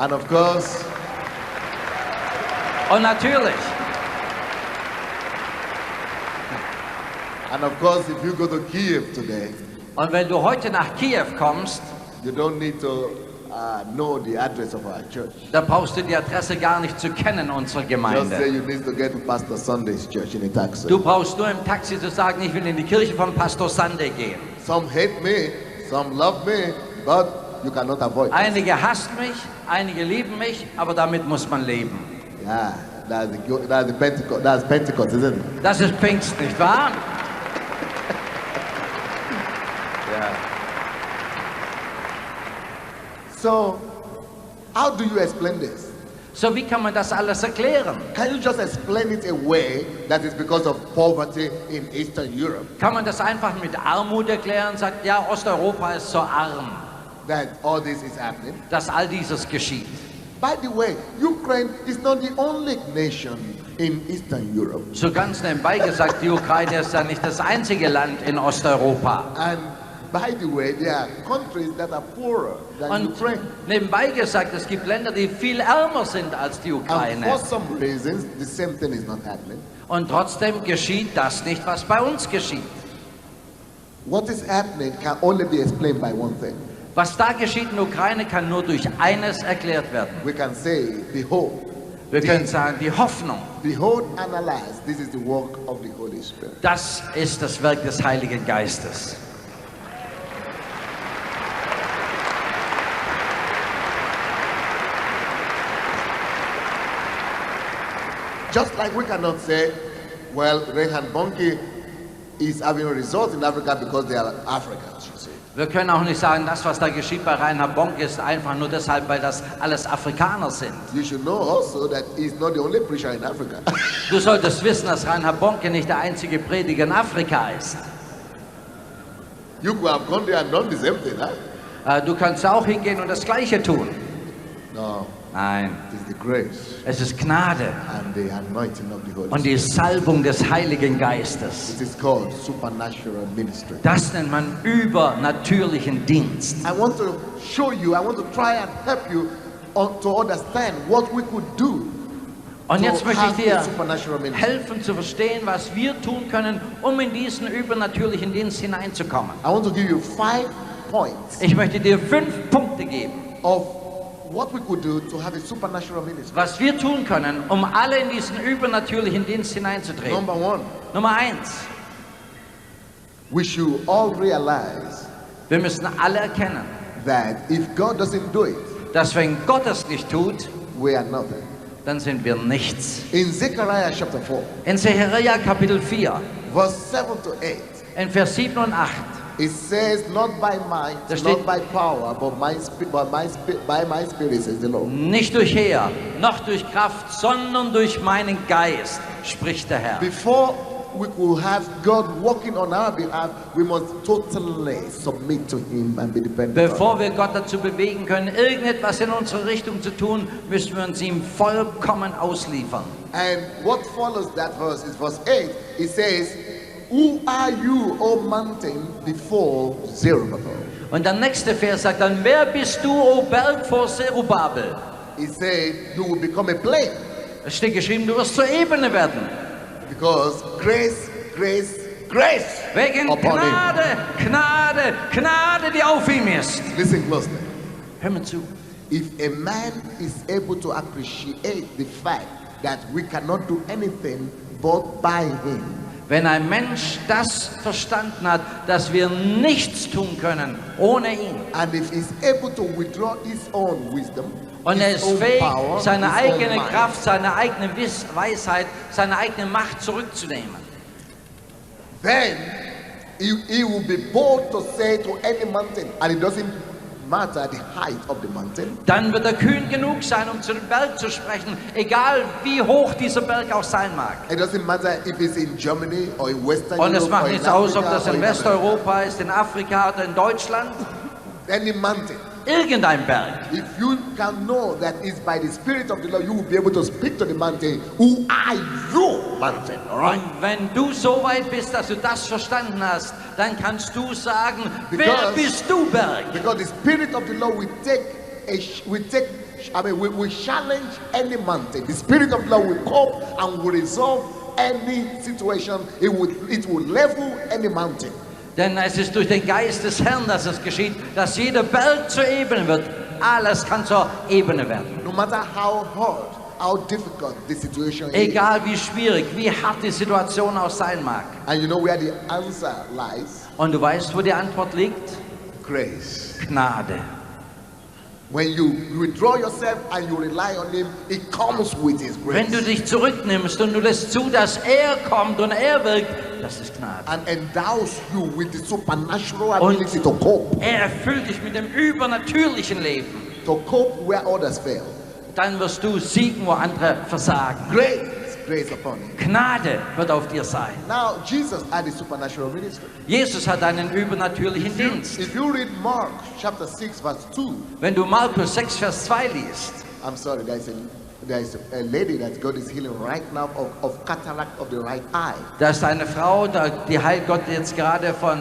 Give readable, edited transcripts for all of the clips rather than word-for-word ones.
And of course, Und natürlich, if you go to Kiev today, und wenn du heute nach Kiew kommst, you don't need to know the address of our church. da brauchst du die Adresse gar nicht zu kennen, unserer Just say Gemeinde. you need to get to Pastor Sunday's church in a taxi. Du brauchst nur im Taxi zu sagen, ich will in die Kirche von Pastor Sunday gehen. Some hate me, some love me, but you cannot avoid it. Einige hassen mich, einige lieben mich, aber damit muss man leben. Yeah, that's Pentecost, isn't it? Das ist Pfingst, nicht wahr? Yeah. So, how do you explain this? So, wie kann man das alles erklären? Can you just explain it away that it's because of poverty in Eastern Europe? Kann man das einfach mit Armut erklären? Sagt, ja, Osteuropa ist so arm, That all this is happening? dass all dieses geschieht. By the way, Ukraine is not the only nation in Eastern Europe. So ganz nebenbei gesagt, die Ukraine ist ja nicht das einzige Land in Osteuropa. And by the way, there are countries that are poorer than Und Ukraine. nebenbei gesagt, es gibt Länder, die viel ärmer sind als die And Ukraine. for some reasons, the same thing is not happening. Und trotzdem geschieht das nicht, was bei uns geschieht. What is happening can only be explained by one thing. Was da geschieht in der Ukraine, kann nur durch eines erklärt werden. We can say, behold, Wir können sagen, die Hoffnung, behold, analyze, this is the work of the Holy Spirit. das ist das Werk des Heiligen Geistes. Just like we cannot say, well, Reinhard Bonnke is having results in Africa because they are Africans, you see. Wir können auch nicht sagen, das, was da geschieht bei Reinhard Bonnke, ist einfach nur deshalb, weil das alles Afrikaner sind. You should know also that he's not the only preacher in Africa. Du solltest wissen, dass Reinhard Bonnke nicht der einzige Prediger in Afrika ist. You could have gone there and done the same thing, huh? Du kannst auch hingehen und das Gleiche tun. No, Nein, it is the grace es ist Gnade and the anointing of the Holy und Spirit. die Salbung des Heiligen Geistes. It is called supernatural ministry. Das nennt man übernatürlichen Dienst. I want to show you, I want to try and help you to understand what we could do Und jetzt to möchte ich have dir a supernatural ministry. helfen zu verstehen, was wir tun können, um in diesen übernatürlichen Dienst hineinzukommen. I want to give you 5 points Ich möchte dir 5 Punkte geben, of what we could do to have a supernatural ministry. was wir tun können, um alle in diesen übernatürlichen Dienst hineinzutreten. Number 1, Nummer 1, we should all realize wir müssen alle erkennen, that if God doesn't do it, dass wenn Gott es nicht tut, we are nothing. dann sind wir nichts. In Zechariah chapter 4, In Sacharja Kapitel 4, verse 7 to 8, in Vers 7 und 8, it says, not by might, Da steht- not by power, but by my spirit, says the Lord. nicht durch Heer, noch durch Kraft, sondern durch meinen Geist, spricht der Herr. Before we could have God working on our behalf, we must totally submit to Him and be dependent on Bevor wir Gott dazu bewegen können, irgendetwas in unsere Richtung zu tun, müssen wir uns ihm vollkommen ausliefern. Him. And what follows that verse is verse 8. It says, who are you, O mountain, before Zerubbabel? Und der nächste Vers sagt dann, wer bist du, o Berg, vor Zerubabel? It says, you will become a plain, Es steht geschrieben, du wirst zur Ebene werden. because grace, grace, grace Wegen upon him. Gnade, Gnade, Gnade, die auf ihm ist. Listen closely. Hör mir zu. If a man is able to appreciate the fact that we cannot do anything but by him, Wenn ein Mensch das verstanden hat, dass wir nichts tun können ohne ihn, and if he's able to withdraw his own wisdom, und er his ist own fähig, power, seine his own eigene mind, Kraft, seine eigene Weisheit, seine eigene Macht zurückzunehmen, then he will be bold to say to any mountain, and it doesn't matter the height of the mountain, dann wird er kühn genug sein, um zu dem Berg zu sprechen, egal wie hoch dieser Berg auch sein mag. it doesn't matter if it's in Germany or in Western Und es Europe macht or in nichts aus, ob Africa das or in in America. Westeuropa ist, in Afrika oder in Deutschland. Any mountain. Irgendein Berg. If you can know that it's by the Spirit of the Lord, you will be able to speak to the mountain, who are you, mountain, all right? Und wenn du so weit bist, dass du das verstanden hast, dann kannst du sagen, wer Because- bist du, Berg? Because the Spirit of the Lord will take we challenge any mountain. The Spirit of the Lord will come and will resolve any situation. It will level any mountain. Denn es ist durch den Geist des Herrn, dass es geschieht, dass jeder Berg zur Ebene wird. Alles kann zur Ebene werden. No matter how hard, how difficult the situation is. Egal wie schwierig, wie hart die Situation auch sein mag. And you know where the answer lies? Und du weißt, wo die Antwort liegt? Grace. Gnade. When you withdraw yourself and you rely on Him, it comes with His grace. Wenn du dich zurücknimmst und du lässt zu, dass er kommt und er wirkt, das ist Gnade. And endows you with the supernatural ability to cope. Er erfüllt dich mit dem übernatürlichen Leben. To cope where others fail. Dann wirst du siegen, wo andere versagen. Grace upon you. Gnade wird auf dir sein. Now, Jesus had a supernatural ministry. Jesus hat einen übernatürlichen Dienst. If you read Mark chapter 6 verse 2. Wenn du Markus 6 Vers 2 liest. I'm sorry, there is a lady that God is healing right now of cataract of the right eye. Da ist eine Frau, die heilt Gott jetzt gerade von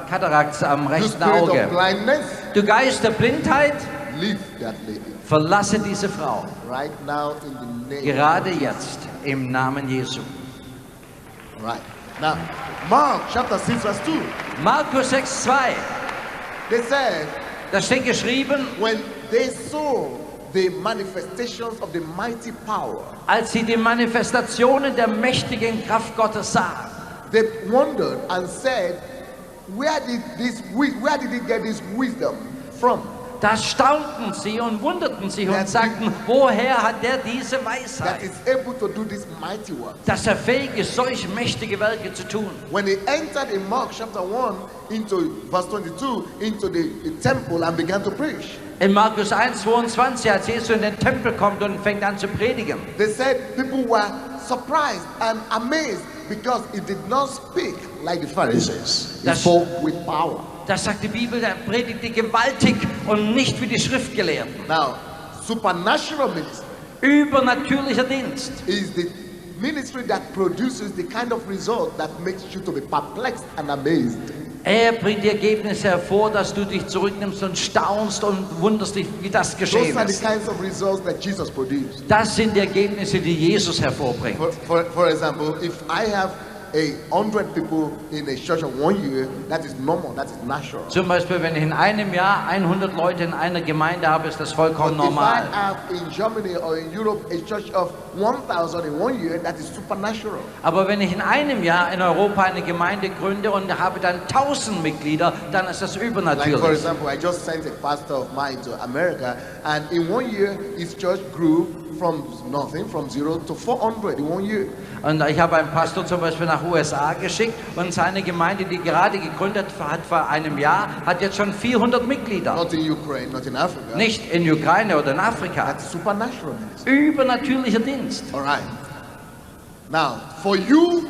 Katarakt am rechten Auge. Of blindness, Du Geist der Blindheit, leave that lady. verlasse diese Frau. Right now in the name. Gerade jetzt im Namen Jesu. Right. Now, Mark chapter 6 verse 2. Markus 6 2. They said, Da steht geschrieben, when they saw the manifestations of the mighty power, als sie die Manifestationen der mächtigen Kraft Gottes sahen, they wondered and said, where did he get this wisdom from? da staunten sie und wunderten sich und sagten, woher hat der diese That Weisheit, is able to do this mighty work. dass er fähig ist, solch mächtige Werke zu tun. When he entered in Mark chapter 1 into verse 22 into the temple and began to preach, In Markus 1,22, als Jesus in den Tempel kommt und fängt an zu predigen, they said people were surprised and amazed because he did not speak like the Pharisees. He spoke with power. da sagt die Bibel, der predigte gewaltig und nicht wie die Schriftgelehrten. Now, supernatural ministry Übernatürlicher Dienst is the ministry that produces the kind of result that makes you to be perplexed and amazed. Er bringt die Ergebnisse hervor, dass du dich zurücknimmst und staunst und wunderst dich, wie das geschehen Those are the ist. kinds of results that Jesus produced. Das sind die Ergebnisse, die Jesus hervorbringt. For example, if I have 100 people in a church of 1 year, that is normal, that is natural. Zum Beispiel, wenn ich in einem Jahr 100 Leute in einer Gemeinde habe, ist das vollkommen But normal. if I have in Germany or in Europe a church of 1,000 in 1 year, that is supernatural. Aber wenn ich in einem Jahr in Europa eine Gemeinde gründe und habe dann 1000 Mitglieder, dann ist das Like for übernatürlich. example, I just sent a pastor of mine to America, and in 1 year his church grew from nothing, from 0 to 400 in 1 year. Und ich habe einen Pastor zum Beispiel nach USA geschickt und seine Gemeinde, die gerade gegründet hat vor einem Jahr, hat jetzt schon 400 Mitglieder. Not in Ukraine, not in Africa. Nicht in Ukraine oder in Afrika. That's supernatural. Übernatürlicher Dienst. All right. Now, for you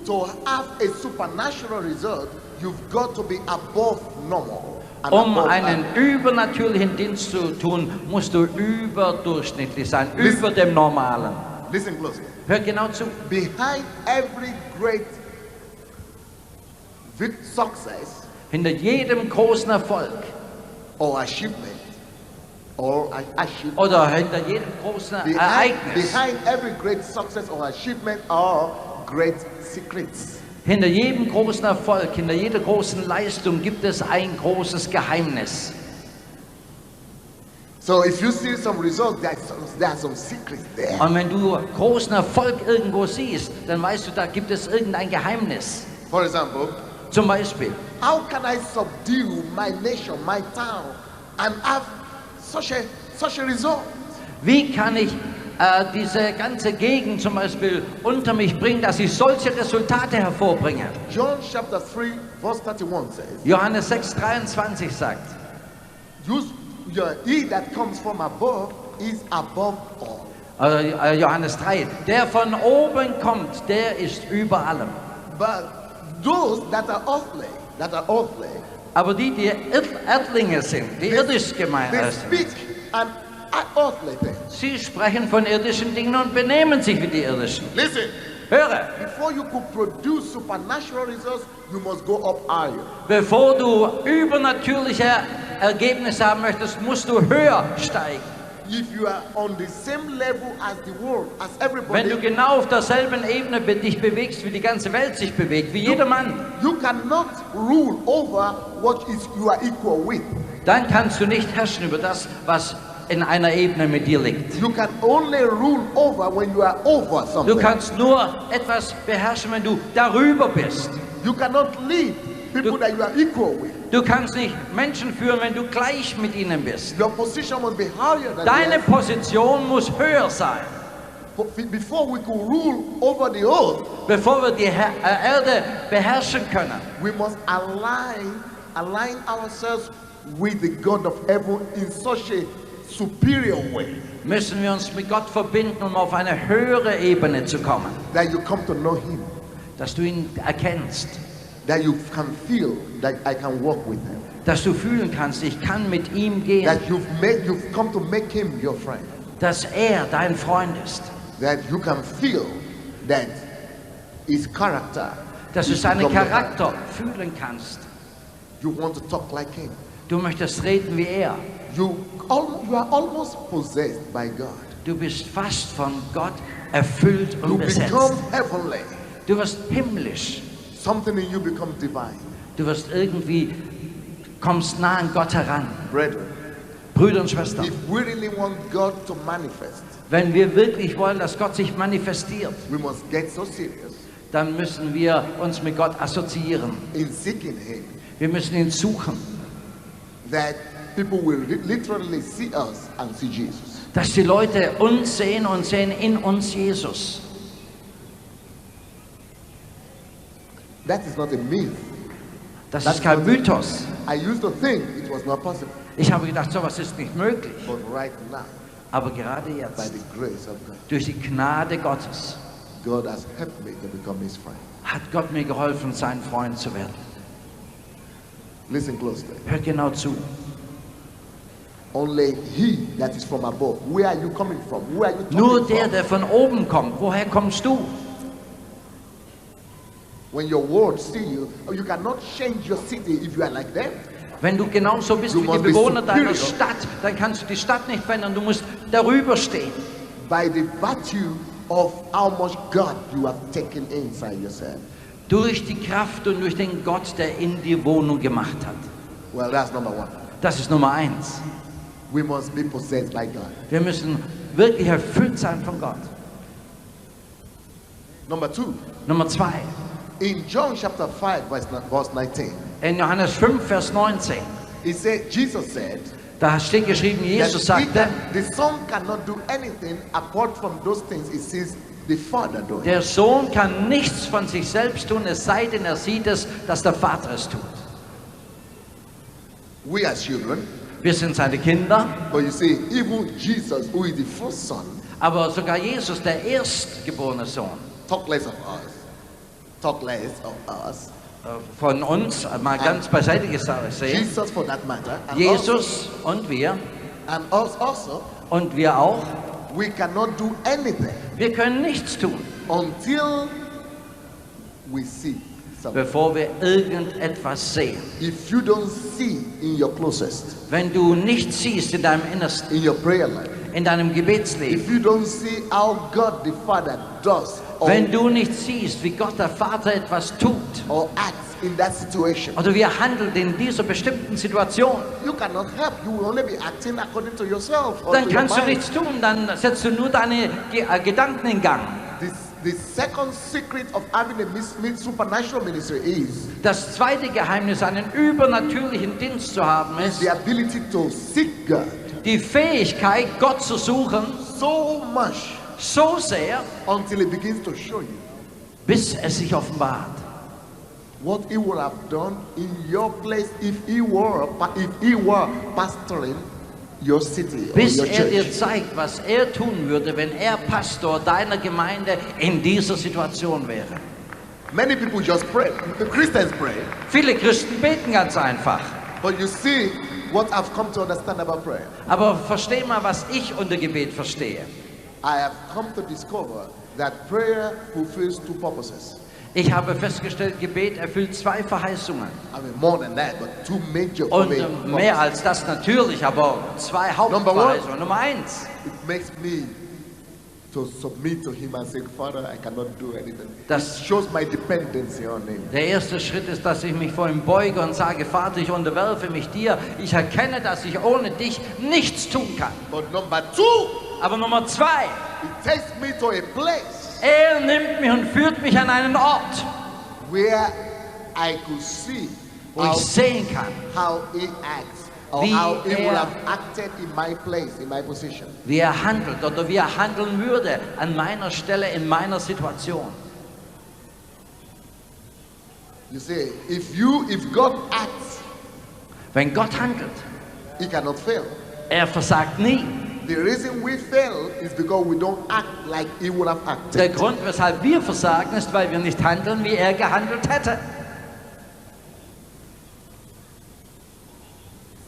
to have a supernatural result, you've got to be above normal. And above einen übernatürlichen Dienst zu tun, musst du überdurchschnittlich sein, über dem Normalen. Listen closely. Hör genau zu. Behind every great success Hinter jedem großen Erfolg or achievement, oder hinter jedem großen Ereignis, behind every great success or achievement are great secrets. hinter jedem großen Erfolg, hinter jeder großen Leistung gibt es ein großes Geheimnis. So if you see some results, there are some secrets there. Und wenn du großen Erfolg irgendwo siehst, dann weißt du, da gibt es irgendein Geheimnis. For example, Zum Beispiel, how can I subdue my nation, my town, and have such a result? wie kann ich diese ganze Gegend zum Beispiel unter mich bringen, dass ich solche Resultate hervorbringe? John chapter 3 verse 31 says, Johannes 6,23 sagt, he that comes from above is above all. Johannes 3, der von oben kommt, der ist über allem. But those that are earthly, Aber die Erdlinge sind, die irdisch they gemeint speak sind, and earthly things. sie sprechen von irdischen Dingen und benehmen sich wie die irdischen. Listen, Höre, before you could produce supernatural results, you must go up higher. bevor du übernatürliche Ergebnisse haben möchtest, musst du höher steigen. if you are on the same level as the world, as Wenn du everybody, genau auf derselben Ebene dich bewegst, wie die ganze Welt sich bewegt, wie jeder Mann, you cannot rule over what is you are equal with. dann kannst du nicht herrschen über das, was in einer Ebene mit dir liegt. You can only rule over when you are over Du something. kannst nur etwas beherrschen, wenn du darüber bist. You cannot lead people that you are equal with. Du kannst nicht Menschen führen, wenn du gleich mit ihnen bist. Your position must be higher than Deine theirs. Position muss höher sein. Before we could rule over the earth, Bevor wir die Erde beherrschen können, we must align ourselves with the God of heaven in such a superior way müssen wir uns mit Gott verbinden, um auf eine höhere Ebene zu kommen. that you come to know Him, Dass du ihn erkennst, that you can feel that I can walk with Him, dass du fühlen kannst, ich kann mit ihm gehen, that you've come to make Him your friend, dass er dein Freund ist, that you can feel that His character. dass du is seinen become your Charakter character. fühlen kannst. You want to talk like Him. Du möchtest reden wie er. You are almost possessed by God. Du bist fast von Gott erfüllt You und besetzt. become heavenly. Du wirst himmlisch. Something in you becomes divine. Du wirst irgendwie, kommst nah an Gott heran. Brethren, Brüder und Schwestern, if we really want God to manifest, wenn wir wirklich wollen, dass Gott sich manifestiert, we must get so serious dann müssen wir uns mit Gott assoziieren. in seeking Him Wir müssen ihn suchen, that people will literally see us and see Jesus. dass die Leute uns sehen und sehen in uns Jesus. That is not a myth. Das That's ist kein not Mythos. I used to think it was not possible, Ich habe gedacht, sowas ist nicht möglich. but right now, Aber gerade by jetzt, the grace of God, durch die Gnade Gottes, God has helped me to become His friend. hat Gott mir geholfen, sein Freund zu werden. Listen closely. Hört genau zu. Only He that is from above. Where are you coming from? Where are you Nur talking der, from? der von oben kommt. Woher kommst du? When your world see you, you cannot change your city if you are like them. Wenn du genauso bist Du wie die musst be Bewohner deiner superior. Stadt, dann kannst du die Stadt nicht verändern. Du musst darüber stehen. By the virtue of how much God you have taken inside yourself. Durch die Kraft und durch den Gott, der in dir Wohnung gemacht hat. Well, that's number one. Das ist Nummer eins. We must be possessed by God. Wir müssen wirklich erfüllt sein von Gott. Number two, Nummer zwei. in John chapter 5, verse 19, In Johannes 5, Vers 19. Jesus said, Da steht geschrieben, Jesus sagte, the Son cannot do anything apart from those things he sees the Father doing. der Sohn kann nichts von sich selbst tun, es sei denn, er sieht es, dass der Vater es tut. We as children, Wir sind seine Kinder, but you see, even Jesus, who is the first Son, aber sogar Jesus, der erstgeborene Sohn, talk less of us, von uns, mal ganz beiseite gesehen, Jesus for that matter, and Jesus und wir us also, und wir auch, we cannot do anything wir können nichts tun, until we see something. bevor wir irgendetwas sehen. If you don't see in your closest, Wenn du nichts siehst in deinem Innersten, in your prayer life, in deinem Gebetsleben, if you don't see how God the Father does wenn du nicht siehst, wie Gott der Vater etwas tut or acts in that situation, oder wie er handelt in dieser bestimmten Situation, you cannot help. You will only be acting according to yourself. Or dann to your kannst du mind. nichts tun, dann setzt du nur deine Gedanken in Gang. The second secret of having a supernatural ministry is Das zweite Geheimnis, einen übernatürlichen Dienst zu haben, ist the ability to seek God die Fähigkeit, Gott zu suchen, so much so sehr, until He begins to show you bis es sich offenbart. what He would have done in your place if He were pastoring your city or Bis your er dir church. zeigt, was er tun würde, wenn er Pastor deiner Gemeinde in dieser Situation wäre. Many people just pray. The Christians pray, Viele Christen beten ganz einfach. but you see what I've come to understand about prayer. Aber versteh mal, was ich unter Gebet verstehe. I have come to discover that prayer fulfills two purposes. Ich habe festgestellt, Gebet erfüllt 2 Verheißungen. I mean, more than that, but 2 major Und promises. mehr als das natürlich, aber 2 Hauptverheißungen. Nummer 1. It makes me to submit to Him and say, Father, I cannot do anything. Das- It shows my dependency on Him. Der erste Schritt ist, dass ich mich vor ihm beuge und sage, Vater, ich unterwerfe mich dir. Ich erkenne, dass ich ohne dich nichts tun kann. But number 2, Aber Nummer 2, it takes me to a place er nimmt mich und führt mich an einen Ort, where I could see wo ich sehen kann, how He acts, or Wie how He would er- have acted in my place, in my position. wie er handelt oder wie er handeln würde an meiner Stelle, in meiner Situation. You see, if God acts, Wenn Gott handelt, He cannot fail. er versagt nie. The reason we fail is because we don't act like He would have Der acted. Grund, weshalb wir versagen, ist, weil wir nicht handeln, wie er gehandelt hätte.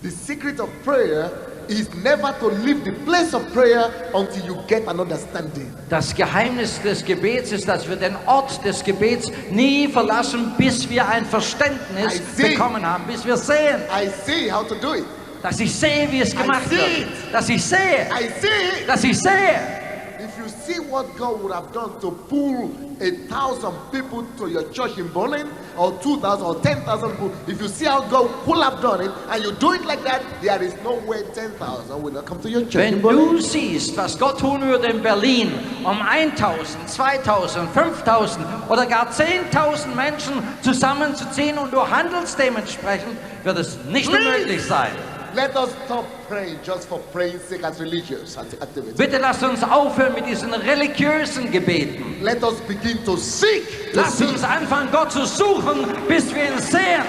The secret of prayer is never to leave the place of prayer until you get an understanding. Das Geheimnis des Gebets ist, dass wir den Ort des Gebets nie verlassen, bis wir ein Verständnis I see. bekommen haben, bis wir sehen, I see how to do it. dass ich sehe, wie es gemacht see wird, it. dass ich sehe, I see it. dass ich sehe. If you see what God would have done to pull 1,000 people to your church in Berlin, or 2,000 or 10,000 people, if you see how God would have done it, and you do it like that, there is no way 10,000 will not come to your church in Wenn Berlin. du siehst, was Gott tun würde in Berlin, um 1.000, 2.000, 5.000 oder gar 10.000 Menschen zusammenzuziehen und du handelst dementsprechend, wird es nicht unmöglich sein. Let us stop praying just for praying sake as religious activity. Bitte lasst uns aufhören mit diesen religiösen Gebeten. Let us begin to seek. To Lasst seek. uns anfangen, Gott zu suchen, bis wir ihn sehen.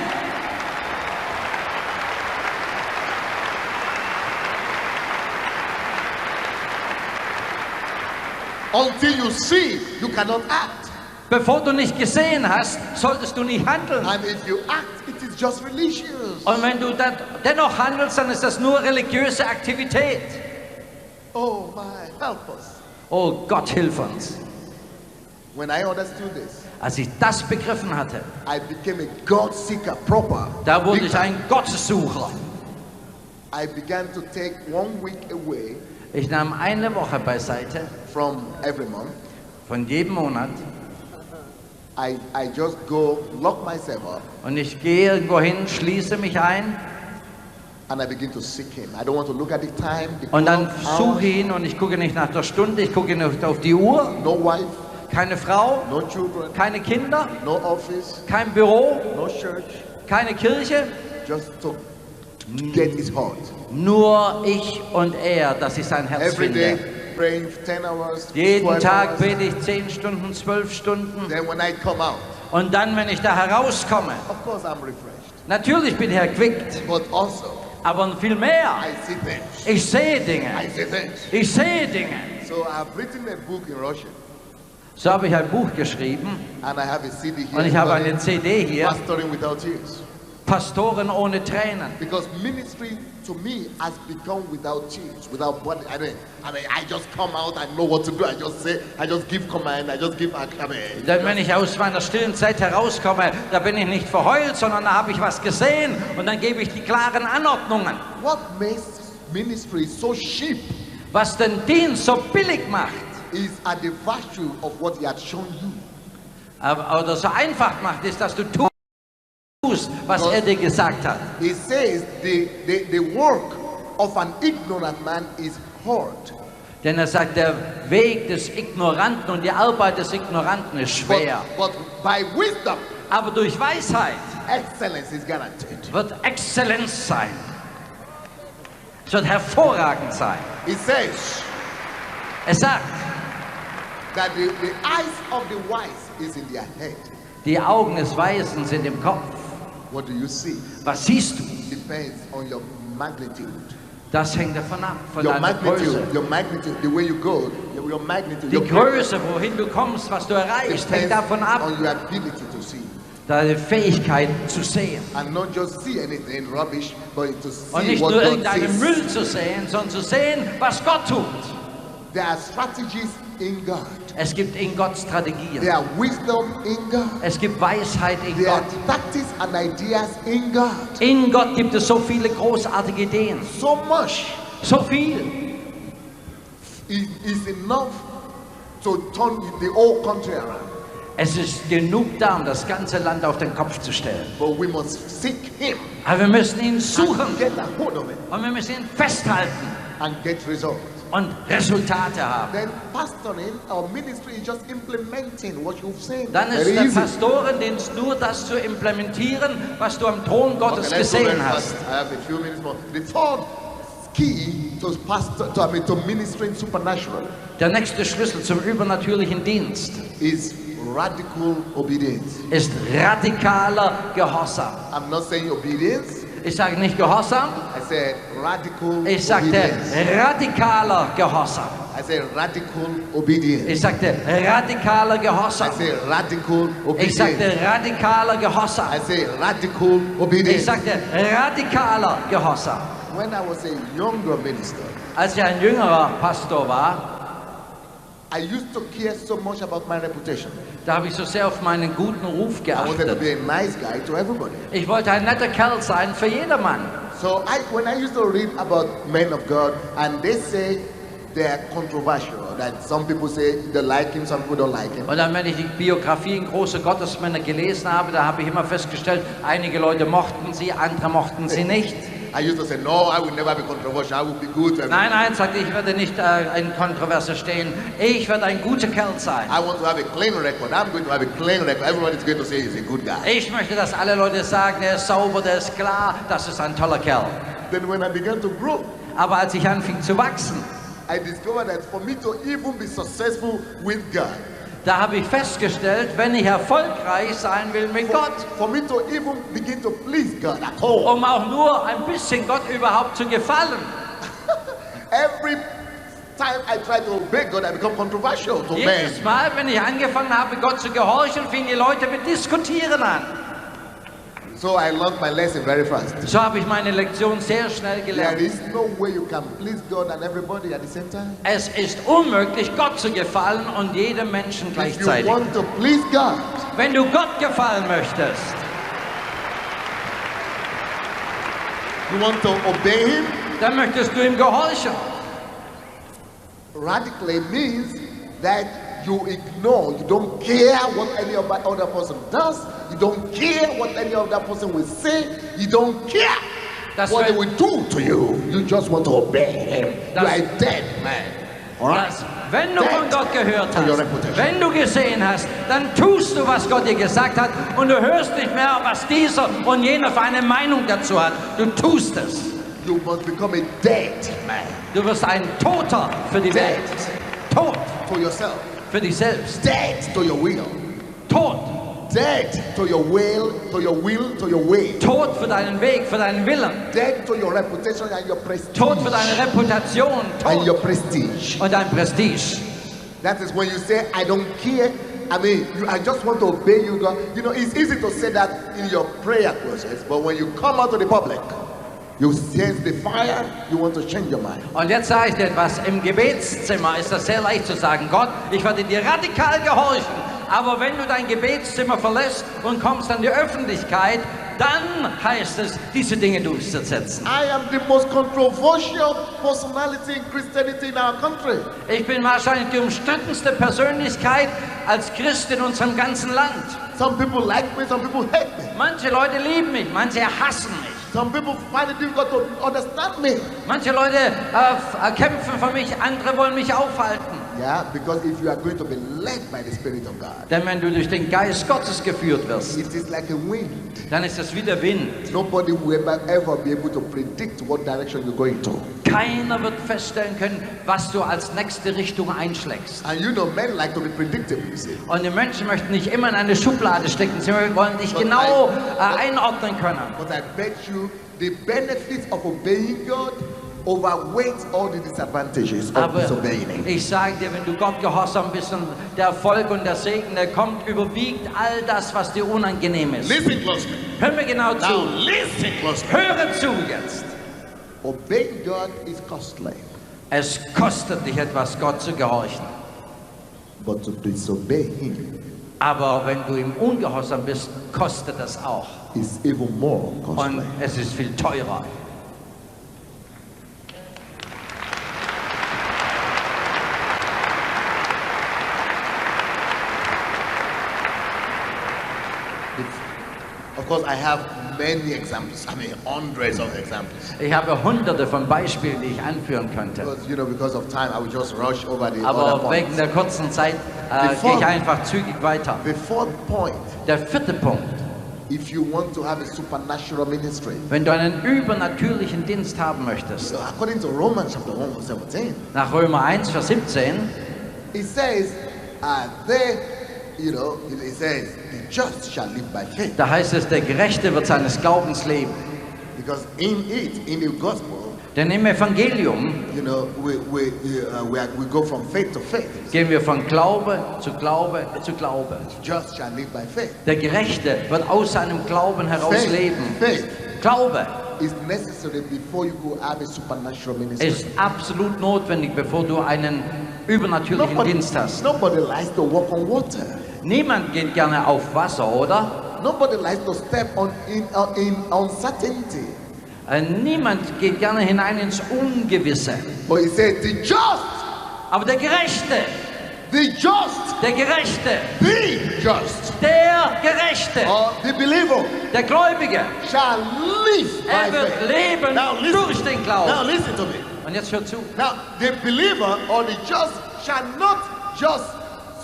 Until you see, you cannot act. Bevor du nicht gesehen hast, solltest du nicht handeln. And if you act, it is just religious. Und wenn du dann dennoch handelst, dann ist das nur religiöse Aktivität. Oh my, help us. Oh Gott, hilf uns. When I understood this, Als ich das begriffen hatte, I became a God seeker proper. da wurde Big ich time. ein Gottessucher. I began to take 1 week away Ich nahm eine Woche beiseite from every month. von jedem Monat I just go lock myself up und ich gehe irgendwo hin, schließe mich ein and I begin to seek Him. I don't want to look at the time. The und dann clock, suche hours, ich ihn und ich gucke nicht nach der Stunde, ich gucke nicht auf die Uhr. no wife, Keine Frau, no children, keine Kinder, no office, kein Büro, no church. keine Kirche. Just to get His heart. Nur ich und er, dass ich sein Herz Every day finde. praying 10 hours, Jeden 12 Tag hours. bete ich 10 Stunden, 12 Stunden. Then when I come out, Und dann, wenn ich da herauskomme, of course I'm refreshed. natürlich bin ich erquickt, But also, aber viel mehr. I see things. Ich sehe Dinge. I see things. Ich sehe Dinge. So I've written a book in Russian, So habe ich ein Buch geschrieben and I have a CD here. und ich habe studying eine CD hier, Pastoring Without Tears. Pastoren ohne Tränen. Because ministry to me has become without tears, without body. I just come out, I know what to do. I just give command, I just give. Denn wenn ich aus meiner stillen Zeit herauskomme, da bin ich nicht verheult, sondern da habe ich was gesehen und dann gebe ich die klaren Anordnungen. What makes ministry so cheap Was den Dienst so billig macht, is at the virtue of what He had shown you. oder so einfach macht, ist, dass du tust, was er dir gesagt hat. He says the work of an ignorant man is hard. Denn er sagt, der Weg des Ignoranten und die Arbeit des Ignoranten ist schwer. But by wisdom, Aber durch Weisheit excellence is guaranteed. wird Exzellenz sein. Es wird hervorragend sein. He says Es sagt, that the eyes of the wise is in their head. die Augen des Weisen sind im Kopf. What do you see? Was siehst du? Depends on your magnitude. Das hängt davon ab, von Your deiner Größe. magnitude, the way you go, your magnitude, Die your Größe, wohin du kommst, was du erreichst, hängt depends davon ab, on your ability to see. deine Fähigkeit zu sehen. And not just see anything rubbish, but to Und see nicht what nur God irgendeinen sees. Müll zu sehen, sondern zu sehen, was Gott tut. There are strategies in God. Es gibt in Gott Strategien. There are wisdom in God. Es gibt Weisheit in There are Gott. tactics and ideas in God. In Gott gibt es so viele großartige Ideen. So much So viel. is enough to turn the whole country around. Es ist genug da, um das ganze Land auf den Kopf zu stellen. But we must seek Him Aber wir müssen ihn and suchen get a hold of it und wir müssen ihn festhalten and get results. und Resultate haben. Then pastoring or ministry is just implementing what you've said. Dann ist Very der easy. Pastorendienst nur das zu implementieren, was du am Thron Gottes Okay, let's go very gesehen fast. hast. I have a few minutes more. The third key to ministering supernatural Der nächste Schlüssel zum übernatürlichen Dienst is radical obedience. ist radikaler Gehorsam. I'm not saying obedience. Ich sage nicht Gehorsam, I said radical ich sagte obedience. radikaler Gehorsam. I said radical obedience. Ich sagte radikaler I Gehorsam. said radical Ich obedience. sagte radikaler Gehorsam. I said radical Ich obedience. sagte radikaler Gehorsam. When I was a younger minister, Als ich ein jüngerer Pastor war, I used to care so much about my reputation. da habe ich so sehr auf meinen guten Ruf I wanted to geachtet. be a nice guy to everybody. Ich wollte ein netter Kerl sein für jedermann. So when I used to read about men of God, and they say they're controversial, that some people say they like him, some people don't like him. Und dann, wenn ich die Biografien großer Gottesmänner gelesen habe, da habe ich immer festgestellt, einige Leute mochten sie, andere mochten sie nicht. I used to say, no, I will never be controversial. I will be good to everybody. Nein, nein, sagte ich, werde nicht in Kontroverse stehen. Ich werde ein guter Kerl sein. I want to have a clean record. I'm going to have a clean record. Everybody's going to say he's a good guy. Ich möchte, dass alle Leute sagen, der ist sauber, der ist klar, das ist ein toller Kerl. Then when I began to grow, Aber als ich anfing zu wachsen, I discovered that for me to even be successful with God, da habe ich festgestellt, wenn ich erfolgreich sein will mit Gott, for me to even begin to please God at all, um auch nur ein bisschen Gott überhaupt zu gefallen. every time I try to obey God, I become controversial to men. Jedes Mal, wenn ich angefangen habe, Gott zu gehorchen, fingen die Leute mit Diskutieren an. So I learned my lesson very fast. So habe ich meine Lektion sehr schnell There gelernt. is no way you can please God and everybody at the same time. Es ist unmöglich, Gott zu gefallen und jedem Menschen If you gleichzeitig. want to please God, Wenn du Gott gefallen möchtest, you want to obey Him, dann möchtest du ihm gehorchen. radically means that you ignore, you don't care what any other person does, you don't care what any other person will say, you don't care Das what they wenn- will do to you. You just want to obey Him. You are a dead man. All right? Dass, wenn du von Gott gehört To your hast, reputation. wenn du gesehen hast, dann tust du, was Gott dir gesagt hat und du hörst nicht mehr, was dieser und jener für eine Meinung dazu hat. Du tust es. You must become a dead man. Du wirst ein Toter für die Welt. Tot To yourself. für dich selbst. Dead to your will. Tot. Dead to your will, to your will, to your way. Tot für deinen Weg, für deinen Willen. Dead to your reputation and your prestige. Tot für deine Reputation. And your Tot prestige. und dein Prestige. That is when you say, I don't care. I mean, I just want to obey you, God. You know, it's easy to say that in your prayer process, but when you come out to the public, you sense the fire, you want to change your mind. Und jetzt sage ich dir etwas, im Gebetszimmer ist das sehr leicht zu sagen, Gott, ich werde dir radikal gehorchen, aber wenn du dein Gebetszimmer verlässt und kommst an die Öffentlichkeit, dann heißt es, diese Dinge durchzusetzen. I am the most controversial personality in Christianity in our country. Ich bin wahrscheinlich die umstrittenste Persönlichkeit als Christ in unserem ganzen Land. Some people like me, some people hate me. Manche Leute lieben mich, manche hassen mich. Some people find it difficult to understand me. Manche Leute kämpfen für mich, andere wollen mich aufhalten. Yeah, because if you are going to be led by the Spirit of God, Denn wenn du durch den Geist Gottes geführt wirst, it is like a wind. dann ist es wie der Wind. Nobody will ever be able to predict what direction you're going to. Keiner wird feststellen können, was du als nächste Richtung einschlägst. And you know, men like to be predictable, you see. Und die Menschen möchten nicht immer in eine Schublade stecken, sie wollen dich genau einordnen können. But I bet you the benefits of obeying God overweight all the disadvantages of Aber disobeying Him. ich sage dir, wenn du Gott gehorsam bist und der Erfolg und der Segen, der kommt, überwiegt all das, was dir unangenehm ist. Listen closely. Hör mir genau Now zu. listen closely. Höre zu jetzt. Obeying God is costly. Es kostet dich etwas, Gott zu gehorchen. but to disobey him Aber wenn du ihm ungehorsam bist, kostet das auch. is even more costly. Und es ist viel teurer. Of course, I have many examples. I mean, hundreds of examples. Ich habe hunderte von Beispielen, die ich anführen könnte. Because of time, I will just rush over the other Aber wegen points. der kurzen Zeit gehe ich einfach zügig weiter. The fourth point, Der vierte Punkt. if you want to have a supernatural ministry, Wenn du einen übernatürlichen Dienst haben möchtest, so according to Romans chapter 1 verse 17, nach Römer 1, Vers 17, it says, it says, the just shall live by faith. da heißt es, der Gerechte wird seines Glaubens leben. Because in the gospel, Denn im Evangelium we go from faith to faith. gehen wir von Glaube zu Glaube zu Glaube. Just shall live by faith. Der Gerechte wird aus seinem Glauben heraus leben. Faith Glaube is necessary before you go have a supernatural ministry. ist absolut notwendig, bevor du einen übernatürlichen Dienst hast. Nobody likes to walk on water. Niemand geht gerne auf Wasser, oder? Nobody likes to step in uncertainty. Niemand geht gerne hinein ins Ungewisse. But he said, the just, Aber der Gerechte, the just, der Gerechte, der Gerechte, or the believer der Gläubige, shall live er by wird faith. leben Now durch den Now Glauben. listen to me. Und jetzt hört zu. Now the believer or the just shall not just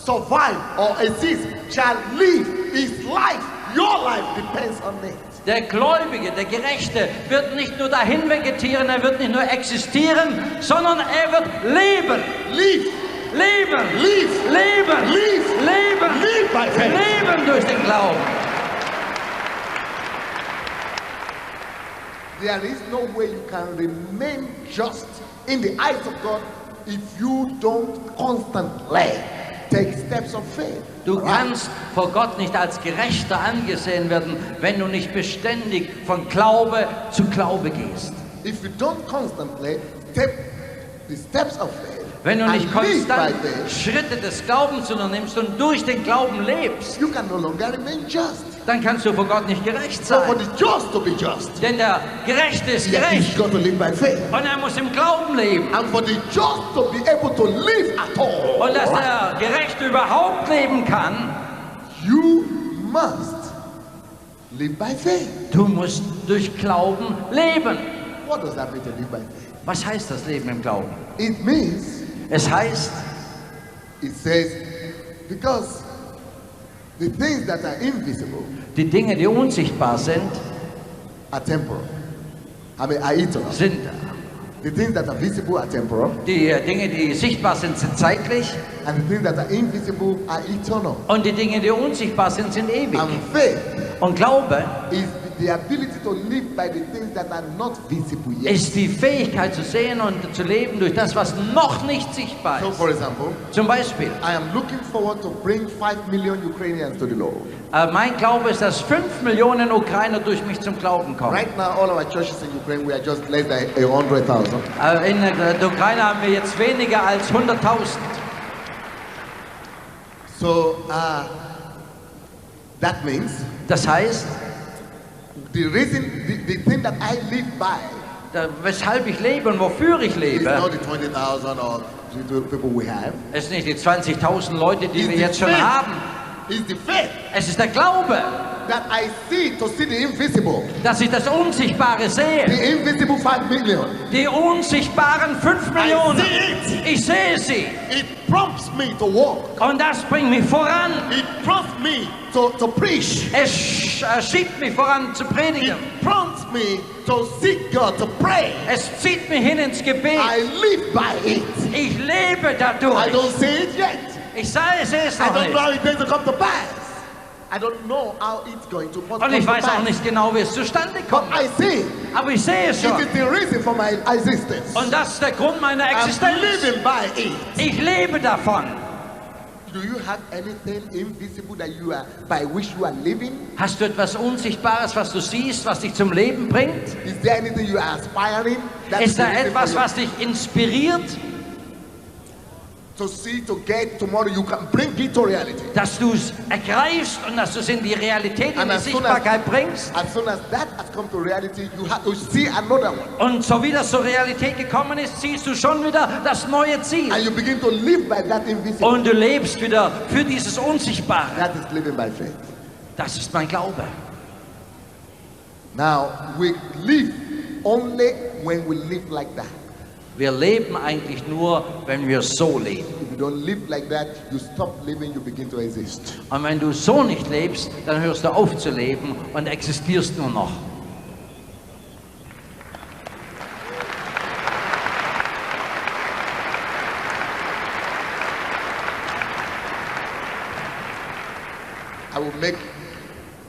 survive or exist, shall live his life. Your life depends on it. Der Gläubige, der Gerechte wird nicht nur dahin vegetieren, er wird nicht nur existieren, sondern er wird leben. Live, Leben. live, Leben. live, Leben. live by faith. Leben durch den Glauben. There is no way you can remain just in the eyes of God if you don't constantly take steps of faith. Du Right? kannst vor Gott nicht als Gerechter angesehen werden, wenn du nicht beständig von Glaube zu Glaube gehst. If you don't constantly take the steps of faith, Wenn du nicht and live by konstant faith, Schritte des Glaubens unternimmst und durch den Glauben lebst, you can no longer remain just. dann kannst du vor Gott nicht gerecht So for sein. the just to be just, Denn der Gerechte ist he's gerecht got to live by faith. und er muss im Glauben leben. And for the just to be able to live at all, Und dass der Gerechte überhaupt leben kann, you must live by faith. du musst durch Glauben leben. What does that mean to live by faith? Was heißt das Leben im Glauben? It means, Es heißt, it says, because the things that are invisible die Dinge, die unsichtbar sind, are temporal. Are eternal. sind The things that are visible are temporal, die Dinge, die sichtbar sind, sind zeitlich and the things that are invisible are eternal. und die Dinge, die unsichtbar sind, sind ewig. And faith Und Glaube is the ability to live by the things that are not visible yet. ist die Fähigkeit zu sehen und zu leben durch das, was noch nicht sichtbar So, ist. for example, Zum Beispiel, I am looking forward to bring 5 million Ukrainians to the Lord. mein Glaube ist, dass 5 Millionen Ukrainer durch mich zum Glauben kommen. Right now, all our churches in Ukraine, we are just less than 100,000. In der Ukraine haben wir jetzt weniger als 100.000. So, that means Das heißt, the reason, the thing that I live by weshalb ich lebe und wofür ich is lebe, not the 20,000 or the people we have. es sind nicht die 20.000 Leute, die It's wir the jetzt schon faith. haben. It's the faith Es ist der Glaube, that I see to see the invisible. dass ich das Unsichtbare sehe. The invisible 5 million. Die unsichtbaren 5 Millionen. see it. Ich sehe sie. It prompts me to walk. Und das bringt mich voran. It prompts me to preach. Es schiebt mich voran zu It predigen. prompts me to seek God, to pray. Es zieht mich hin ins Gebet. I live by it. Ich lebe I dadurch. don't see it yet. Ich sehe es I noch don't know nicht. how it's going to come to pass. I don't know how it's going to come Und ich to weiß auch pass. nicht genau, wie es zustande But kommt. I see Aber ich sehe es it schon. is the reason for my existence. Und das ist der Grund meiner I'm Existenz. living by it. Ich lebe davon. Do you have anything invisible that you are by which you are living? Hast du etwas Unsichtbares, was du siehst, was dich zum Leben bringt? Is there anything you are aspiring? That Ist the da reason etwas, for your- was dich inspiriert? to see, to get tomorrow, you can bring it to reality. Dass du es ergreifst und dass du es in die Realität, in die Sichtbarkeit bringst. As soon as that has come to reality, you have to see another one. Und so wie das zur Realität gekommen ist, siehst du schon wieder das neue Ziel. And you begin to live by that invisible. Und du lebst wieder für dieses Unsichtbare. That is living by faith. Das ist mein Glaube. Now, we live only when we live like that. Wir leben eigentlich nur, wenn wir so leben. If you don't live like that, you stop living, you begin to exist. Und wenn du so nicht lebst, dann hörst du auf zu leben und existierst nur noch.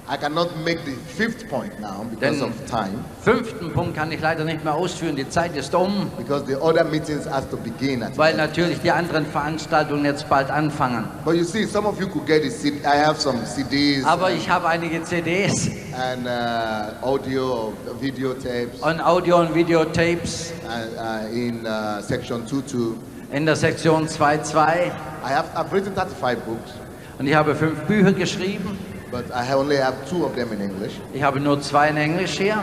I cannot make the fifth point now because of time. Fünften Punkt kann ich leider nicht mehr ausführen, die Zeit ist um. Because the other meetings has to begin. Weil natürlich die anderen Veranstaltungen jetzt bald anfangen. But you see, some of you could get a CD. I have some CDs. Aber ich habe einige CDs. And audio, videotapes. Und Audio- und Videotapes. In section 2.2. In der Sektion 2.2. I've written 35 books. Und ich habe 5 Bücher geschrieben. But I only have 2 of them in English. Ich habe nur 2 in Englisch hier.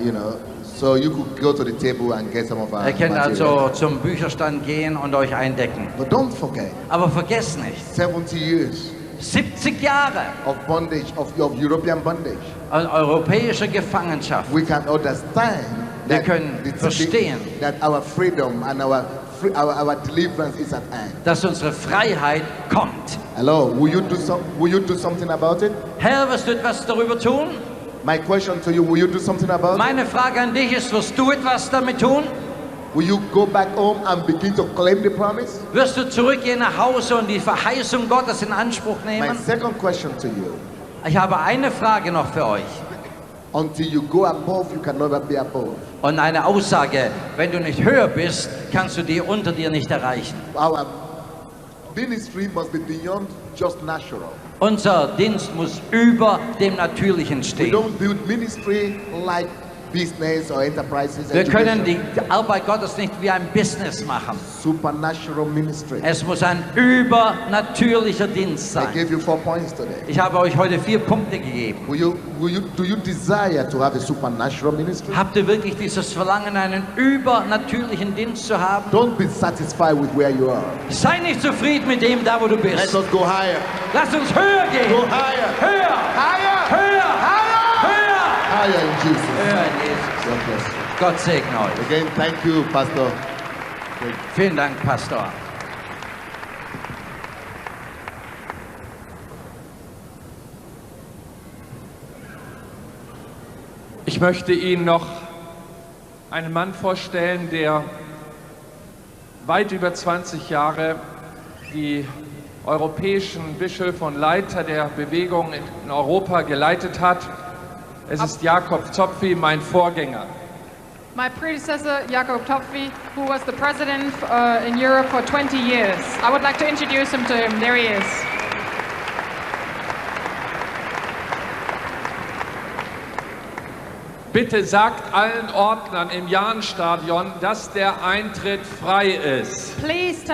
You know, so you could go to the table and get some of our Ihr könnt also zum Bücherstand gehen und euch eindecken. But don't forget. Aber vergesst nicht. 70 years. 70 Jahre of bondage, of European bondage. Europäische Gefangenschaft. We can understand. Wir können verstehen, that our freedom and our deliverance is at hand. Dass unsere Freiheit kommt. Hello, will you do something about it? Herr, wirst du etwas darüber tun? My question to you, will you do something about it? Meine Frage an dich ist, wirst du etwas damit tun? Will you go back home and begin to claim the promise? Wirst du zurückgehen nach Hause und die Verheißung Gottes in Anspruch nehmen? My second question to you. Ich habe eine Frage noch für euch. Until you go above, you can never be above. Und eine Aussage, wenn du nicht höher bist, kannst du die unter dir nicht erreichen. Our ministry must be beyond just natural. Unser Dienst muss über dem Natürlichen stehen. We don't build ministry like business or enterprises. Wir können die Arbeit Gottes nicht wie ein Business machen. Supernatural ministry. Es muss ein übernatürlicher Dienst sein. I gave you 4 points today. Ich habe euch heute 4 Punkte gegeben. Do you desire to have a supernatural ministry? Habt ihr wirklich dieses Verlangen, einen übernatürlichen Dienst zu haben? Don't be satisfied with where you are. Sei nicht zufrieden mit dem, da wo du bist. Let us go higher. Lass uns höher gehen. Go higher. Höher. Higher. Höher. Higher. Höher. Higher in Jesus. Höher in Jesus. God bless. Gott segne euch. Again, thank you, Pastor. Vielen Dank, Pastor. Ich möchte Ihnen noch einen Mann vorstellen, der weit über 20 Jahre die europäischen Bischöfe und Leiter der Bewegung in Europa geleitet hat. Es ist Jakob Zopfi, mein Vorgänger. My predecessor, Jakob Topfi, who was the president in Europe for 20 years. I would like to introduce him to him. There he is. Bitte sagt allen Ordnern im Jahnstadion, dass der Eintritt frei ist. Please tell